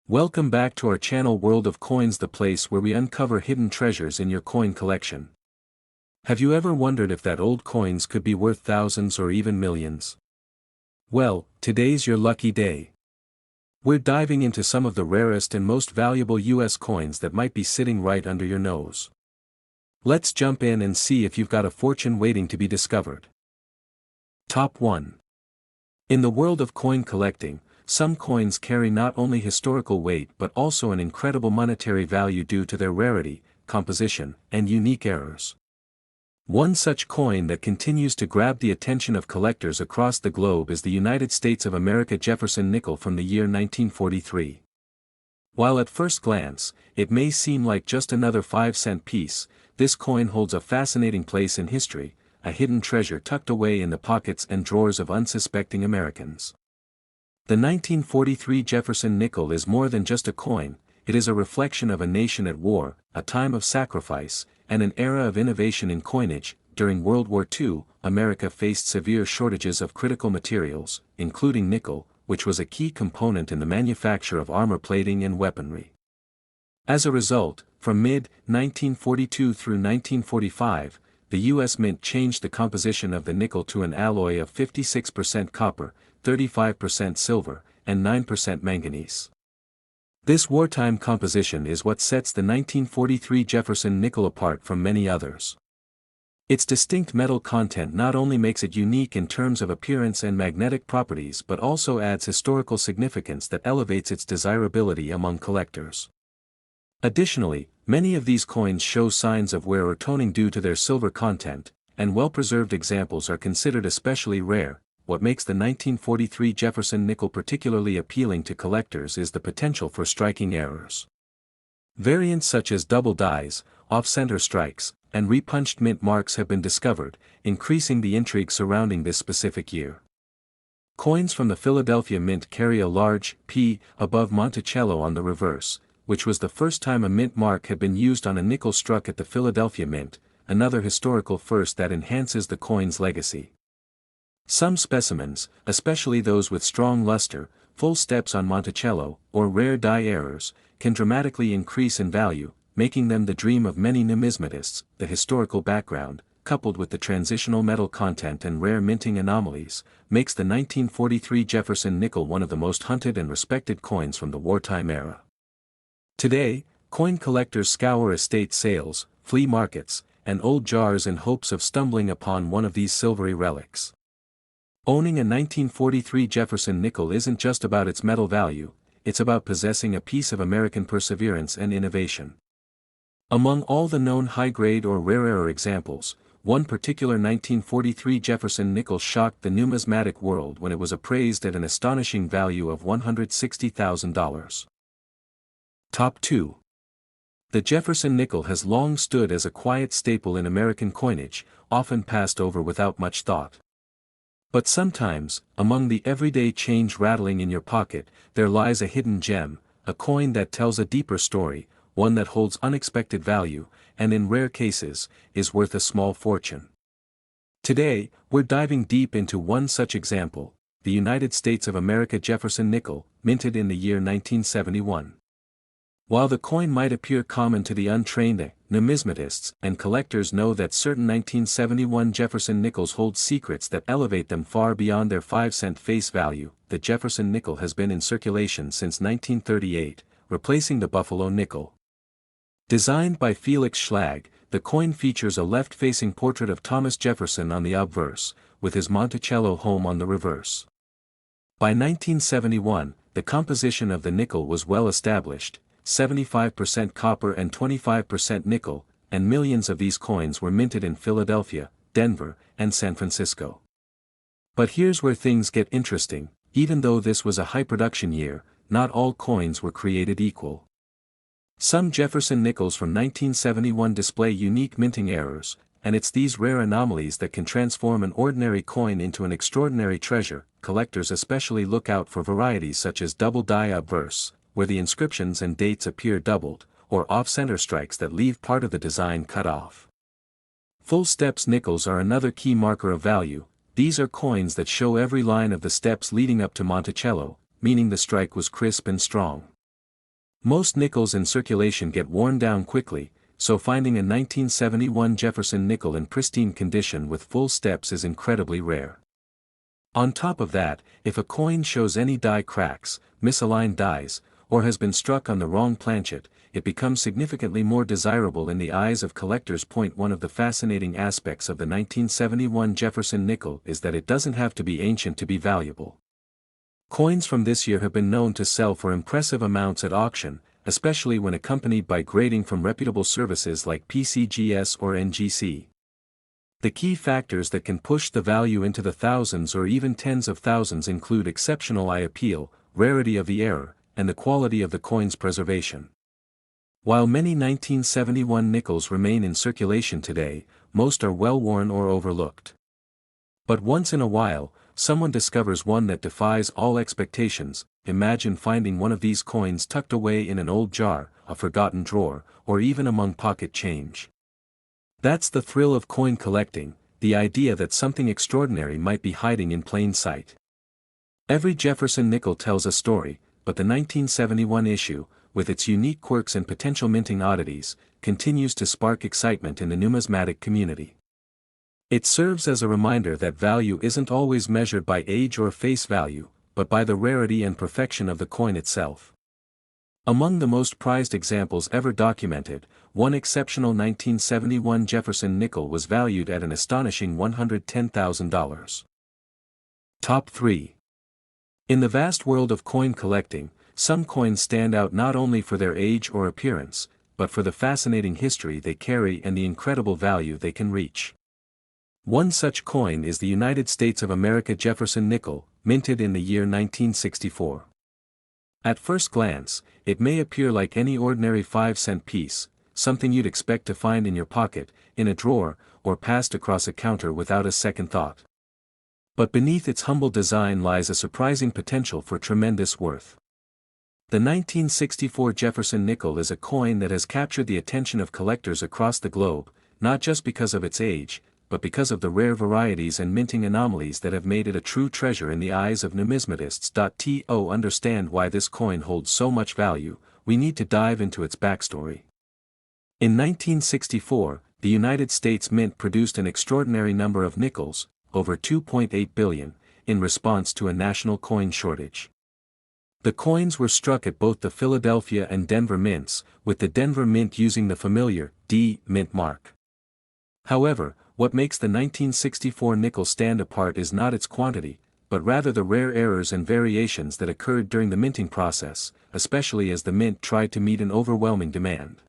Welcome back to our channel World of Coins, the place where we uncover hidden treasures in your coin collection. Have you ever wondered if that old coins could be worth thousands or even millions? Well, today's your lucky day. We're diving into some of the rarest and most valuable US coins that might be sitting right under your nose. Let's jump in and see if you've got a fortune waiting to be discovered. Top 1. In the world of coin collecting, some coins carry not only historical weight but also an incredible monetary value due to their rarity, composition, and unique errors. One such coin that continues to grab the attention of collectors across the globe is the United States of America Jefferson Nickel from the year 1943. While at first glance, it may seem like just another 5-cent piece, this coin holds a fascinating place in history, a hidden treasure tucked away in the pockets and drawers of unsuspecting Americans. The 1943 Jefferson Nickel is more than just a coin, it is a reflection of a nation at war, a time of sacrifice, and an era of innovation in coinage. During World War II, America faced severe shortages of critical materials, including nickel, which was a key component in the manufacture of armor plating and weaponry. As a result, from mid-1942 through 1945, the U.S. Mint changed the composition of the nickel to an alloy of 56% copper, 35% silver, and 9% manganese. This wartime composition is what sets the 1943 Jefferson Nickel apart from many others. Its distinct metal content not only makes it unique in terms of appearance and magnetic properties but also adds historical significance that elevates its desirability among collectors. Additionally, many of these coins show signs of wear or toning due to their silver content, and well-preserved examples are considered especially rare. What makes the 1943 Jefferson Nickel particularly appealing to collectors is the potential for striking errors. Variants such as double dies, off-center strikes, and repunched mint marks have been discovered, increasing the intrigue surrounding this specific year. Coins from the Philadelphia Mint carry a large P above Monticello on the reverse, which was the first time a mint mark had been used on a nickel struck at the Philadelphia Mint, another historical first that enhances the coin's legacy. Some specimens, especially those with strong luster, full steps on Monticello, or rare die errors, can dramatically increase in value, making them the dream of many numismatists. The historical background, coupled with the transitional metal content and rare minting anomalies, makes the 1943 Jefferson Nickel one of the most hunted and respected coins from the wartime era. Today, coin collectors scour estate sales, flea markets, and old jars in hopes of stumbling upon one of these silvery relics. Owning a 1943 Jefferson Nickel isn't just about its metal value, it's about possessing a piece of American perseverance and innovation. Among all the known high-grade or rarer examples, one particular 1943 Jefferson Nickel shocked the numismatic world when it was appraised at an astonishing value of $160,000. Top 2. The Jefferson Nickel has long stood as a quiet staple in American coinage, often passed over without much thought. But sometimes, among the everyday change rattling in your pocket, there lies a hidden gem, a coin that tells a deeper story, one that holds unexpected value, and in rare cases, is worth a small fortune. Today, we're diving deep into one such example, the United States of America Jefferson Nickel, minted in the year 1971. While the coin might appear common to the untrained, numismatists and collectors know that certain 1971 Jefferson Nickels hold secrets that elevate them far beyond their 5-cent face value. The Jefferson Nickel has been in circulation since 1938, replacing the Buffalo nickel. Designed by Felix Schlag, the coin features a left-facing portrait of Thomas Jefferson on the obverse, with his Monticello home on the reverse. By 1971, the composition of the nickel was well established, 75% copper and 25% nickel, and millions of these coins were minted in Philadelphia, Denver, and San Francisco. But here's where things get interesting. Even though this was a high-production year, not all coins were created equal. Some Jefferson Nickels from 1971 display unique minting errors, and it's these rare anomalies that can transform an ordinary coin into an extraordinary treasure. Collectors especially look out for varieties such as double die obverse, where the inscriptions and dates appear doubled, or off-center strikes that leave part of the design cut off. Full steps nickels are another key marker of value. These are coins that show every line of the steps leading up to Monticello, meaning the strike was crisp and strong. Most nickels in circulation get worn down quickly, so finding a 1971 Jefferson nickel in pristine condition with full steps is incredibly rare. On top of that, if a coin shows any die cracks, misaligned dies, or has been struck on the wrong planchet, it becomes significantly more desirable in the eyes of collectors. One of the fascinating aspects of the 1971 Jefferson nickel is that it doesn't have to be ancient to be valuable. Coins from this year have been known to sell for impressive amounts at auction, especially when accompanied by grading from reputable services like PCGS or NGC. The key factors that can push the value into the thousands or even tens of thousands include exceptional eye appeal, rarity of the error, and the quality of the coin's preservation. While many 1971 nickels remain in circulation today, most are well-worn or overlooked. But once in a while, someone discovers one that defies all expectations. Imagine finding one of these coins tucked away in an old jar, a forgotten drawer, or even among pocket change. That's the thrill of coin collecting, the idea that something extraordinary might be hiding in plain sight. Every Jefferson nickel tells a story, but the 1971 issue, with its unique quirks and potential minting oddities, continues to spark excitement in the numismatic community. It serves as a reminder that value isn't always measured by age or face value, but by the rarity and perfection of the coin itself. Among the most prized examples ever documented, one exceptional 1971 Jefferson nickel was valued at an astonishing $110,000. Top 3. In the vast world of coin collecting, some coins stand out not only for their age or appearance, but for the fascinating history they carry and the incredible value they can reach. One such coin is the United States of America Jefferson Nickel, minted in the year 1964. At first glance, it may appear like any ordinary 5-cent piece, something you'd expect to find in your pocket, in a drawer, or passed across a counter without a second thought. But beneath its humble design lies a surprising potential for tremendous worth. The 1964 Jefferson Nickel is a coin that has captured the attention of collectors across the globe, not just because of its age, but because of the rare varieties and minting anomalies that have made it a true treasure in the eyes of numismatists. To understand why this coin holds so much value, we need to dive into its backstory. In 1964, the United States Mint produced an extraordinary number of nickels, over 2.8 billion, in response to a national coin shortage. The coins were struck at both the Philadelphia and Denver mints, with the Denver mint using the familiar D mint mark. However, what makes the 1964 nickel stand apart is not its quantity, but rather the rare errors and variations that occurred during the minting process, especially as the mint tried to meet an overwhelming demand.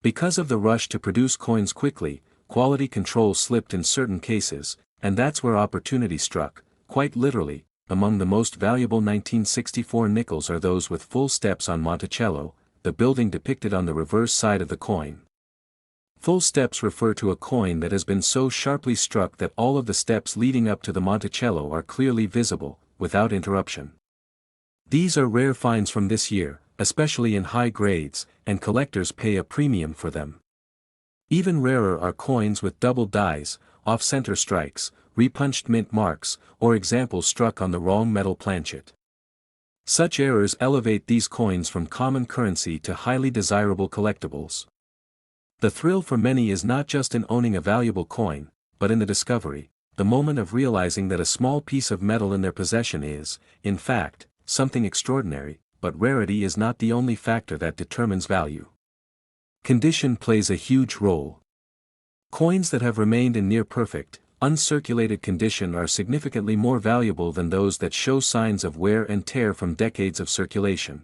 Because of the rush to produce coins quickly, quality control slipped in certain cases, and that's where opportunity struck, quite literally. Among the most valuable 1964 nickels are those with full steps on Monticello, the building depicted on the reverse side of the coin. Full steps refer to a coin that has been so sharply struck that all of the steps leading up to the Monticello are clearly visible, without interruption. These are rare finds from this year, especially in high grades, and collectors pay a premium for them. Even rarer are coins with double dies, off-center strikes, repunched mint marks, or examples struck on the wrong metal planchet. Such errors elevate these coins from common currency to highly desirable collectibles. The thrill for many is not just in owning a valuable coin, but in the discovery, the moment of realizing that a small piece of metal in their possession is, in fact, something extraordinary. But rarity is not the only factor that determines value. Condition plays a huge role. Coins that have remained in near-perfect, uncirculated condition are significantly more valuable than those that show signs of wear and tear from decades of circulation.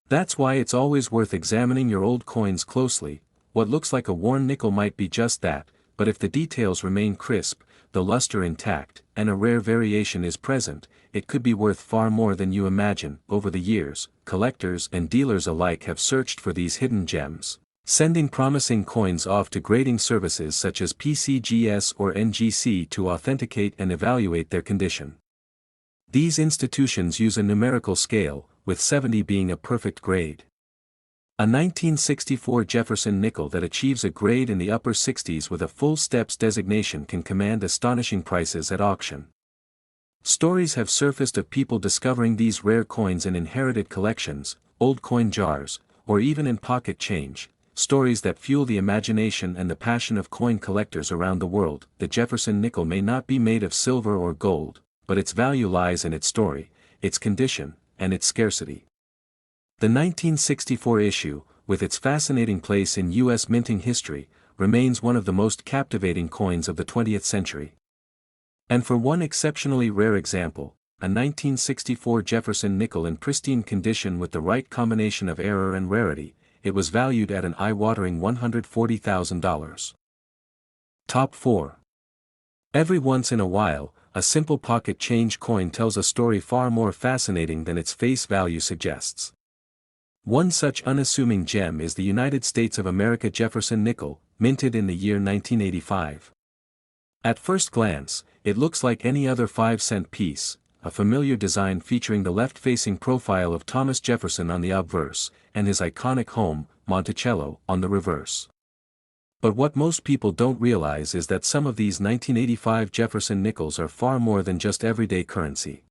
That's why it's always worth examining your old coins closely. What looks like a worn nickel might be just that, but if the details remain crisp, the luster intact, and a rare variation is present, it could be worth far more than you imagine. Over the years, collectors and dealers alike have searched for these hidden gems, sending promising coins off to grading services such as PCGS or NGC to authenticate and evaluate their condition. These institutions use a numerical scale, with 70 being a perfect grade. A 1964 Jefferson nickel that achieves a grade in the upper 60s with a full steps designation can command astonishing prices at auction. Stories have surfaced of people discovering these rare coins in inherited collections, old coin jars, or even in pocket change, stories that fuel the imagination and the passion of coin collectors around the world. The Jefferson nickel may not be made of silver or gold, but its value lies in its story, its condition, and its scarcity. The 1964 issue, with its fascinating place in U.S. minting history, remains one of the most captivating coins of the 20th century. And for one exceptionally rare example, a 1964 Jefferson nickel in pristine condition with the right combination of error and rarity, it was valued at an eye-watering $140,000. Top 4. Every once in a while, a simple pocket change coin tells a story far more fascinating than its face value suggests. One such unassuming gem is the United States of America Jefferson nickel, minted in the year 1985. At first glance, it looks like any other 5-cent piece, a familiar design featuring the left-facing profile of Thomas Jefferson on the obverse, and his iconic home, Monticello, on the reverse. But what most people don't realize is that some of these 1985 Jefferson nickels are far more than just everyday currency.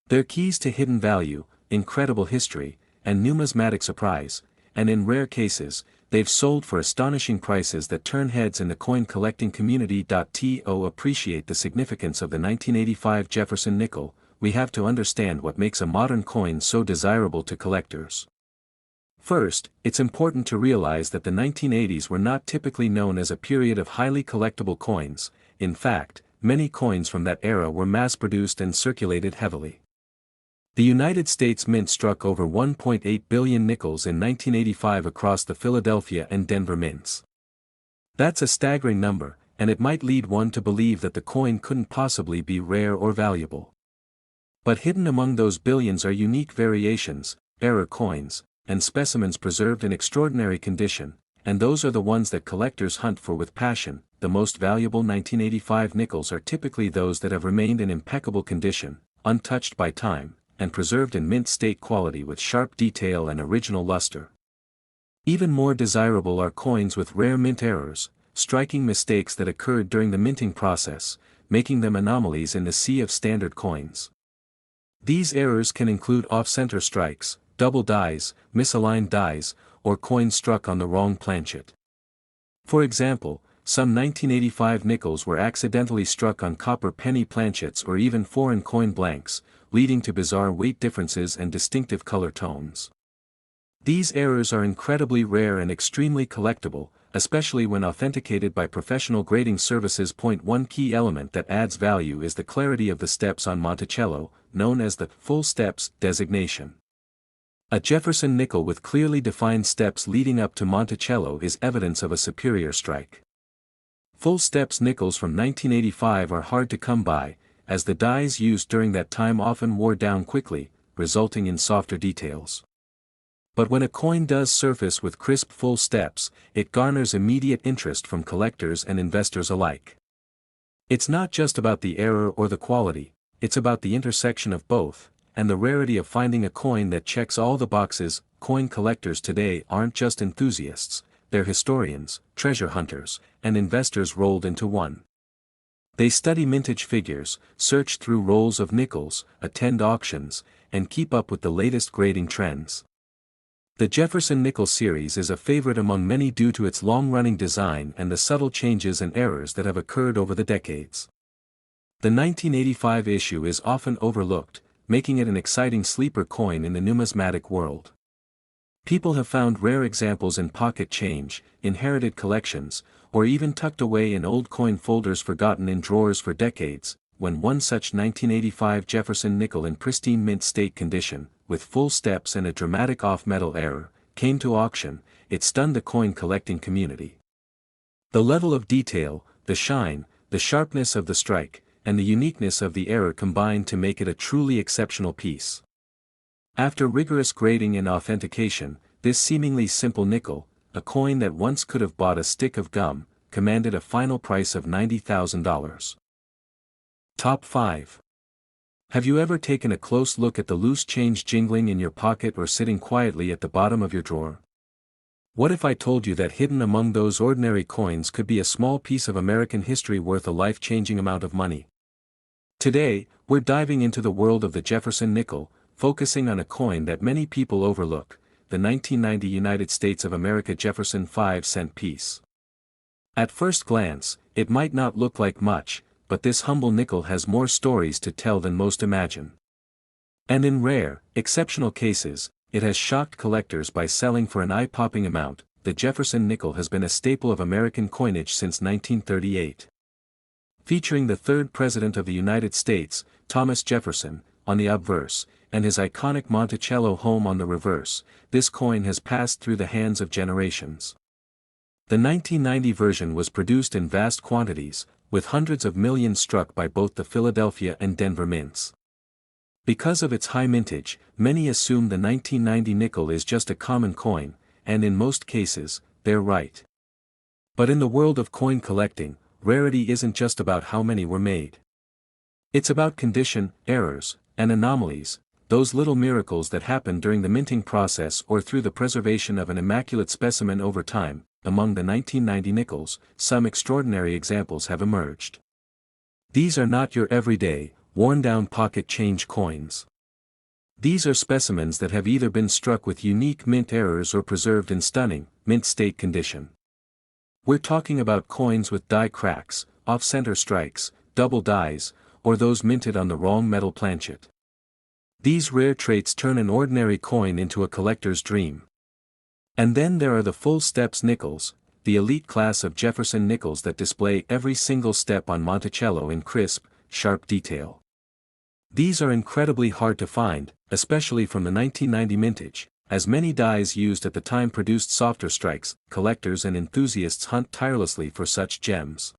They're keys to hidden value, incredible history, and numismatic surprise, and in rare cases, they've sold for astonishing prices that turn heads in the coin collecting community. To appreciate the significance of the 1985 Jefferson nickel, we have to understand what makes a modern coin so desirable to collectors. First, it's important to realize that the 1980s were not typically known as a period of highly collectible coins. In fact, many coins from that era were mass-produced and circulated heavily. The United States Mint struck over 1.8 billion nickels in 1985 across the Philadelphia and Denver mints. That's a staggering number, and it might lead one to believe that the coin couldn't possibly be rare or valuable. But hidden among those billions are unique variations, error coins, and specimens preserved in extraordinary condition, and those are the ones that collectors hunt for with passion. The most valuable 1985 nickels are typically those that have remained in impeccable condition, untouched by time, and preserved in mint state quality with sharp detail and original luster. Even more desirable are coins with rare mint errors, striking mistakes that occurred during the minting process, making them anomalies in the sea of standard coins. These errors can include off-center strikes, double dies, misaligned dies, or coins struck on the wrong planchet. For example, some 1985 nickels were accidentally struck on copper penny planchets or even foreign coin blanks, leading to bizarre weight differences and distinctive color tones. These errors are incredibly rare and extremely collectible, especially when authenticated by professional grading services. One key element that adds value is the clarity of the steps on Monticello, known as the full steps designation. A Jefferson nickel with clearly defined steps leading up to Monticello is evidence of a superior strike. Full steps nickels from 1985 are hard to come by, as the dies used during that time often wore down quickly, resulting in softer details. But when a coin does surface with crisp full steps, it garners immediate interest from collectors and investors alike. It's not just about the error or the quality, it's about the intersection of both, and the rarity of finding a coin that checks all the boxes. Coin collectors today aren't just enthusiasts, they're historians, treasure hunters, and investors rolled into one. They study mintage figures, search through rolls of nickels, attend auctions, and keep up with the latest grading trends. The Jefferson Nickel series is a favorite among many due to its long-running design and the subtle changes and errors that have occurred over the decades. The 1985 issue is often overlooked, making it an exciting sleeper coin in the numismatic world. People have found rare examples in pocket change, inherited collections, or even tucked away in old coin folders forgotten in drawers for decades. When one such 1985 Jefferson nickel in pristine mint state condition, with full steps and a dramatic off-metal error, came to auction, it stunned the coin collecting community. The level of detail, the shine, the sharpness of the strike, and the uniqueness of the error combined to make it a truly exceptional piece. After rigorous grading and authentication, this seemingly simple nickel, a coin that once could have bought a stick of gum, commanded a final price of $90,000. Top 5. Have you ever taken a close look at the loose change jingling in your pocket or sitting quietly at the bottom of your drawer? What if I told you that hidden among those ordinary coins could be a small piece of American history worth a life-changing amount of money? Today, we're diving into the world of the Jefferson nickel, focusing on a coin that many people overlook, the 1990 United States of America Jefferson 5-cent piece. At first glance, it might not look like much, but this humble nickel has more stories to tell than most imagine. And in rare, exceptional cases, it has shocked collectors by selling for an eye-popping amount. The Jefferson nickel has been a staple of American coinage since 1938. Featuring the third President of the United States, Thomas Jefferson, on the obverse, and his iconic Monticello home on the reverse, this coin has passed through the hands of generations. The 1990 version was produced in vast quantities, with hundreds of millions struck by both the Philadelphia and Denver mints. Because of its high mintage, many assume the 1990 nickel is just a common coin, and in most cases, they're right. But in the world of coin collecting, rarity isn't just about how many were made. It's about condition, errors, and anomalies, those little miracles that happen during the minting process or through the preservation of an immaculate specimen over time. Among the 1990 nickels, some extraordinary examples have emerged. These are not your everyday, worn-down pocket change coins. These are specimens that have either been struck with unique mint errors or preserved in stunning, mint state condition. We're talking about coins with die cracks, off-center strikes, double dies, or those minted on the wrong metal planchet. These rare traits turn an ordinary coin into a collector's dream. And then there are the full steps nickels, the elite class of Jefferson nickels that display every single step on Monticello in crisp, sharp detail. These are incredibly hard to find, especially from the 1990 mintage, as many dies used at the time produced softer strikes. Collectors and enthusiasts hunt tirelessly for such gems.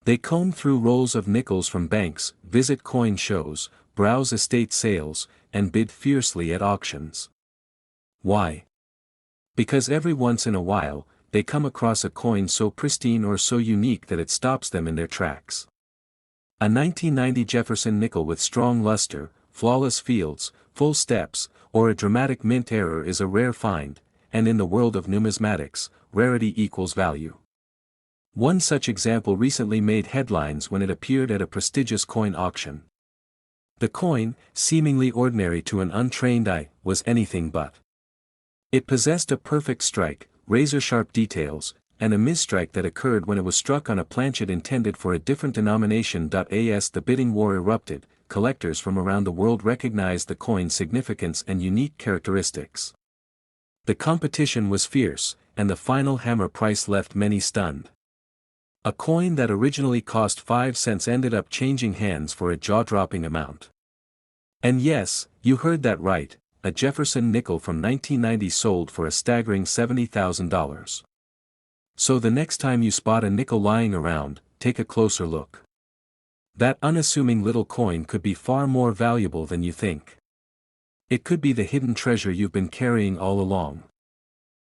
They comb through rolls of nickels from banks, visit coin shows, browse estate sales, and bid fiercely at auctions. Why? Because every once in a while, they come across a coin so pristine or so unique that it stops them in their tracks. A 1990 Jefferson nickel with strong luster, flawless fields, full steps, or a dramatic mint error is a rare find, and in the world of numismatics, rarity equals value. One such example recently made headlines when it appeared at a prestigious coin auction. The coin, seemingly ordinary to an untrained eye, was anything but. It possessed a perfect strike, razor-sharp details, and a misstrike that occurred when it was struck on a planchet intended for a different denomination. As the bidding war erupted, collectors from around the world recognized the coin's significance and unique characteristics. The competition was fierce, and the final hammer price left many stunned. A coin that originally cost 5 cents ended up changing hands for a jaw-dropping amount. And yes, you heard that right. A Jefferson nickel from 1990 sold for a staggering $70,000. So the next time you spot a nickel lying around, take a closer look. That unassuming little coin could be far more valuable than you think. It could be the hidden treasure you've been carrying all along.